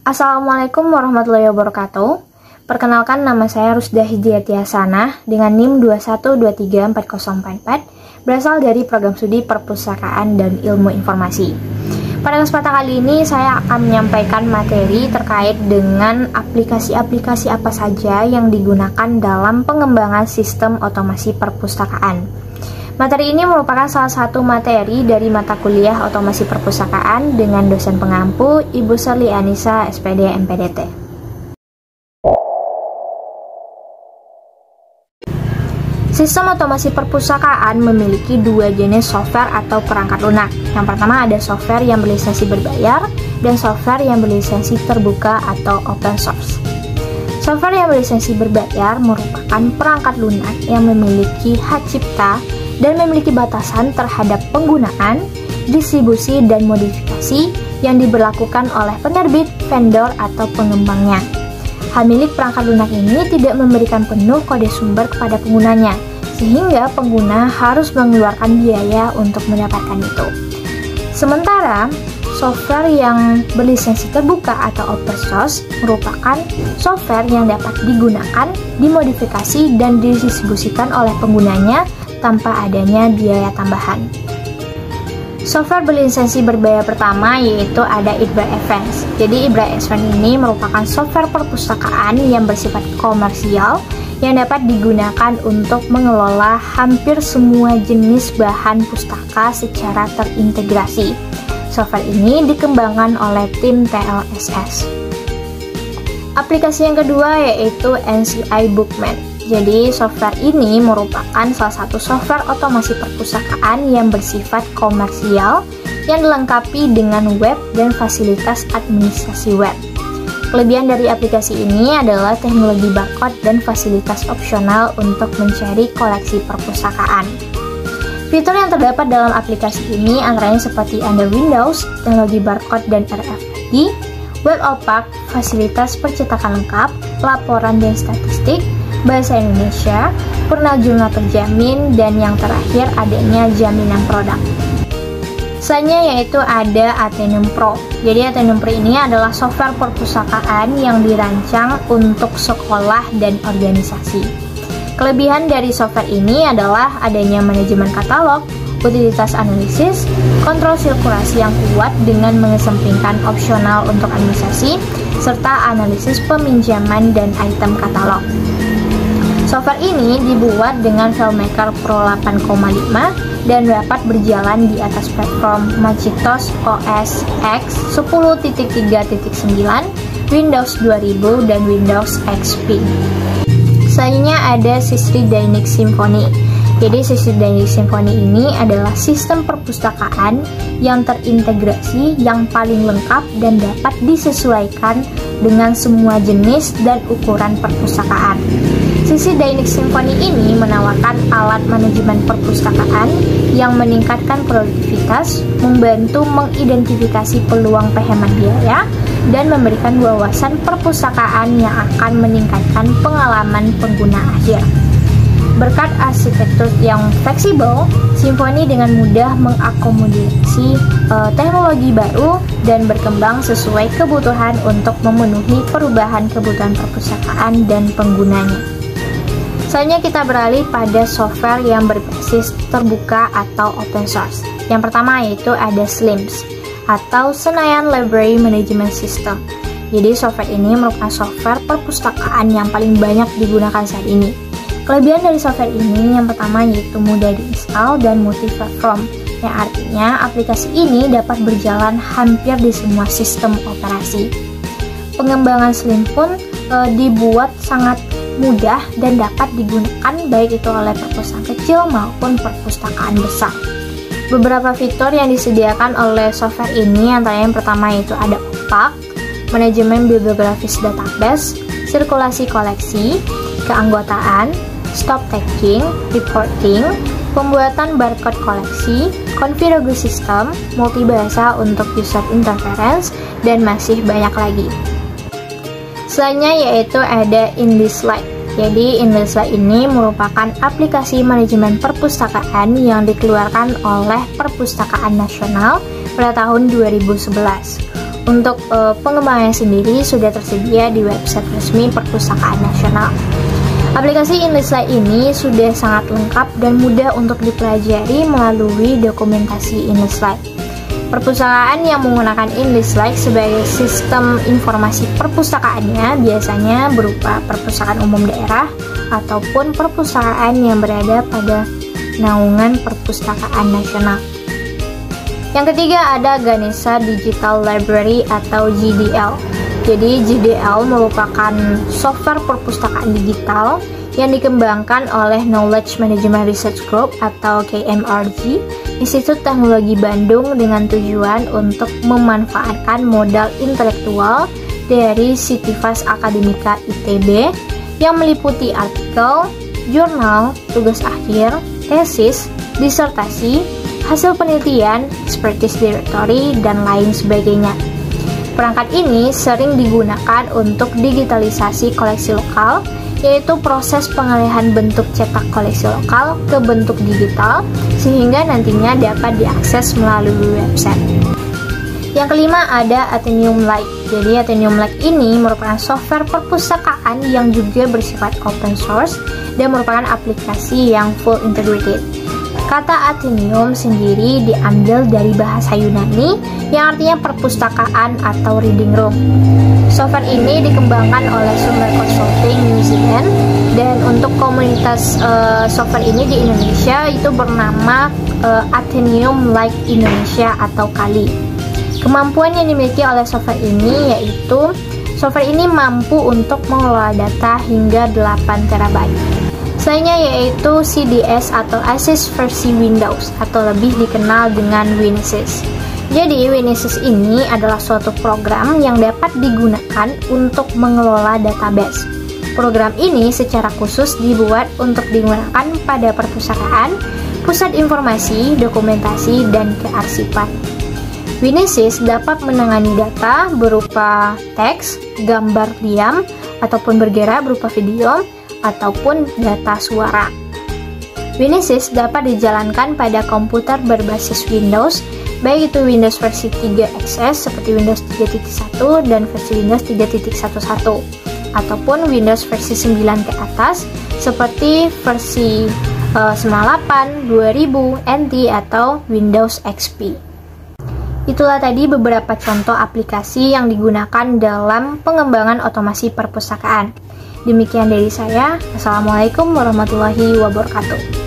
Assalamualaikum warahmatullahi wabarakatuh. Perkenalkan, nama saya Rusdah Hidayatiasana dengan NIM 21234044, berasal dari program studi Perpustakaan dan Ilmu Informasi. Pada kesempatan kali ini saya akan menyampaikan materi terkait dengan aplikasi-aplikasi apa saja yang digunakan dalam pengembangan sistem otomasi perpustakaan. Materi ini merupakan salah satu materi dari mata kuliah otomasi perpustakaan dengan dosen pengampu Ibu Sherly Anissa, SPD MPDT. Sistem otomasi perpustakaan memiliki dua jenis software atau perangkat lunak. Yang pertama ada software yang berlisensi berbayar dan software yang berlisensi terbuka atau open source. Software yang berlisensi berbayar merupakan perangkat lunak yang memiliki hak cipta dan memiliki batasan terhadap penggunaan, distribusi, dan modifikasi yang diberlakukan oleh penerbit, vendor, atau pengembangnya. Hak milik perangkat lunak ini tidak memberikan penuh kode sumber kepada penggunanya, sehingga pengguna harus mengeluarkan biaya untuk mendapatkan itu. Sementara, software yang berlisensi terbuka atau open source merupakan software yang dapat digunakan, dimodifikasi, dan didistribusikan oleh penggunanya tanpa adanya biaya tambahan. Software berlisensi berbayar pertama yaitu ada eBay Advance. Jadi eBay Advance ini merupakan software perpustakaan yang bersifat komersial yang dapat digunakan untuk mengelola hampir semua jenis bahan pustaka secara terintegrasi. Software ini dikembangkan oleh tim TLSS. Aplikasi yang kedua yaitu NCI Bookman. Jadi software ini merupakan salah satu software otomasi perpustakaan yang bersifat komersial yang dilengkapi dengan web dan fasilitas administrasi web. Kelebihan dari aplikasi ini adalah teknologi barcode dan fasilitas opsional untuk mencari koleksi perpustakaan. Fitur yang terdapat dalam aplikasi ini antaranya seperti under Windows, teknologi barcode dan RFID, web opak, fasilitas percetakan lengkap, laporan dan statistik, bahasa Indonesia, purna jurnal terjamin, dan yang terakhir adanya jaminan produk. Selainnya yaitu ada Atheneum Pro. Jadi Atheneum Pro ini adalah software perpustakaan yang dirancang untuk sekolah dan organisasi. Kelebihan dari software ini adalah adanya manajemen katalog, utilitas analisis, kontrol sirkulasi yang kuat dengan mengesampingkan opsional untuk administrasi, serta analisis peminjaman dan item katalog. Software ini dibuat dengan FileMaker Pro 8,5 dan dapat berjalan di atas platform Macintosh OS X 10.3.9, Windows 2000, dan Windows XP. Selanjutnya ada Sysdig Dynamic Symphony. Jadi Sysdig Dynamic Symphony ini adalah sistem perpustakaan yang terintegrasi yang paling lengkap dan dapat disesuaikan dengan semua jenis dan ukuran perpustakaan. Sysdig Dynamic Symphony ini menawarkan alat manajemen perpustakaan yang meningkatkan produktivitas, membantu mengidentifikasi peluang penghemat biaya, dan memberikan wawasan perpustakaan yang akan meningkatkan pengalaman pengguna akhir. Berkat arsitektur yang fleksibel, Symphony dengan mudah mengakomodasi teknologi baru dan berkembang sesuai kebutuhan untuk memenuhi perubahan kebutuhan perpustakaan dan penggunanya. Selanjutnya kita beralih pada software yang berbasis terbuka atau open source. Yang pertama yaitu ada SLIMS atau Senayan Library Management System. Jadi software ini merupakan software perpustakaan yang paling banyak digunakan saat ini. Kelebihan dari software ini yang pertama yaitu mudah diinstal dan multi-platform, yang artinya aplikasi ini dapat berjalan hampir di semua sistem operasi. Pengembangan SLIMS pun dibuat sangat mudah dan dapat digunakan baik itu oleh perpustakaan kecil maupun perpustakaan besar. Beberapa fitur yang disediakan oleh software ini antaranya yang pertama yaitu ada opak, manajemen bibliografis database, sirkulasi koleksi, keanggotaan, stop taking, reporting, pembuatan barcode koleksi, konfigurasi sistem, multibahasa untuk user interference, dan masih banyak lagi. Selanjutnya yaitu ada InDesign. Jadi InDesign ini merupakan aplikasi manajemen perpustakaan yang dikeluarkan oleh Perpustakaan Nasional pada tahun 2011. Untuk pengembangannya sendiri sudah tersedia di website resmi Perpustakaan Nasional. Aplikasi InDesign ini sudah sangat lengkap dan mudah untuk dipelajari melalui dokumentasi InDesign. Perpustakaan yang menggunakan InDesign sebagai sistem informasi perpustakaannya biasanya berupa perpustakaan umum daerah ataupun perpustakaan yang berada pada naungan Perpustakaan Nasional. Yang ketiga ada Ganesha Digital Library atau GDL. Jadi GDL merupakan software perpustakaan digital yang dikembangkan oleh Knowledge Management Research Group atau KMRG, Institut Teknologi Bandung, dengan tujuan untuk memanfaatkan modal intelektual dari Sitifas Akademika ITB yang meliputi artikel, jurnal, tugas akhir, tesis, disertasi, hasil penelitian, expertise directory, dan lain sebagainya. Perangkat ini sering digunakan untuk digitalisasi koleksi lokal, yaitu proses pengalihan bentuk cetak koleksi lokal ke bentuk digital, sehingga nantinya dapat diakses melalui website. Yang kelima ada Atheneum Lite. Jadi Atheneum Lite ini merupakan software perpustakaan yang juga bersifat open source dan merupakan aplikasi yang full integrated. Kata Atheneum sendiri diambil dari bahasa Yunani yang artinya perpustakaan atau reading room. Software ini dikembangkan oleh Sumber Consulting New Zealand, dan untuk komunitas software ini di Indonesia itu bernama Atheneum Lite Indonesia atau KALI. Kemampuan yang dimiliki oleh software ini yaitu software ini mampu untuk mengelola data hingga 8 TB. Selainnya yaitu CDS atau Access versi Windows atau lebih dikenal dengan Winisis. Jadi Winisis ini adalah suatu program yang dapat digunakan untuk mengelola database. Program ini secara khusus dibuat untuk digunakan pada perpustakaan, pusat informasi, dokumentasi, dan kearsipan. Winisis dapat menangani data berupa teks, gambar diam, ataupun bergerak berupa video, ataupun data suara. Winisis dapat dijalankan pada komputer berbasis Windows, baik itu Windows versi 3XS seperti Windows 3.1 dan versi Windows 3.11, ataupun Windows versi 9 ke atas seperti versi 98, 2000, NT, atau Windows XP. Itulah tadi beberapa contoh aplikasi yang digunakan dalam pengembangan otomasi perpustakaan. Demikian dari saya. Assalamualaikum warahmatullahi wabarakatuh.